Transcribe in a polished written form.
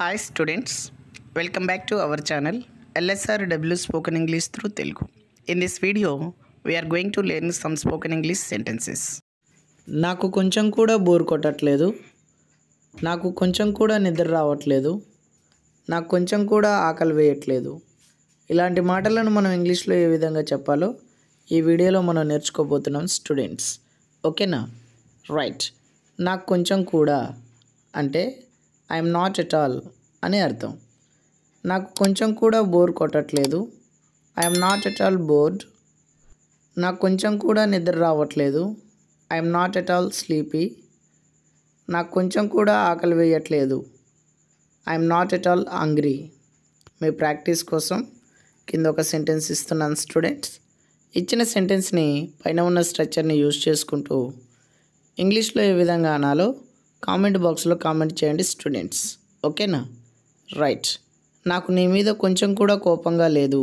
Hi students, welcome back to our channel LSRW Spoken English through Telugu. In this video, we are going to learn some spoken English sentences. నాకు కొంచెం కూడా bore కొట్టట్లేదు. నాకు కొంచెం కూడా నిద్ర రావట్లేదు. నాకు కొంచెం కూడా ఆకలి వేయట్లేదు. ఇలాంటి మాటలను మనం ఇంగ్లీష్లో ఏ విధంగా చెప్పాలో ఈ వీడియోలో మనం నేర్చుకోబోతున్నాం స్టూడెంట్స్. ఓకేనా? రైట్. నాకు కొంచెం కూడా అంటే ఐఎమ్ నాట్ ఎట్ ఆల్ అని అర్థం. నాకు కొంచెం కూడా బోర్ కొట్టట్లేదు. I'm not at all bored. నాకు కొంచెం కూడా నిద్ర రావట్లేదు. I'm not at all sleepy. నాకు కొంచెం కూడా ఆకలి వేయట్లేదు. I'm not at all hungry. మీ ప్రాక్టీస్ కోసం కింద ఒక సెంటెన్స్ ఇస్తున్నాను స్టూడెంట్స్. ఇచ్చిన సెంటెన్స్ని పైన ఉన్న స్ట్రక్చర్ని యూజ్ చేసుకుంటూ ఇంగ్లీష్లో ఏ విధంగా అనాలో కామెంట్ బాక్స్లో కామెంట్ చేయండి స్టూడెంట్స్. ఓకేనా? రైట్. నాకు నీ మీద కొంచెం కూడా కోపంగా లేదు.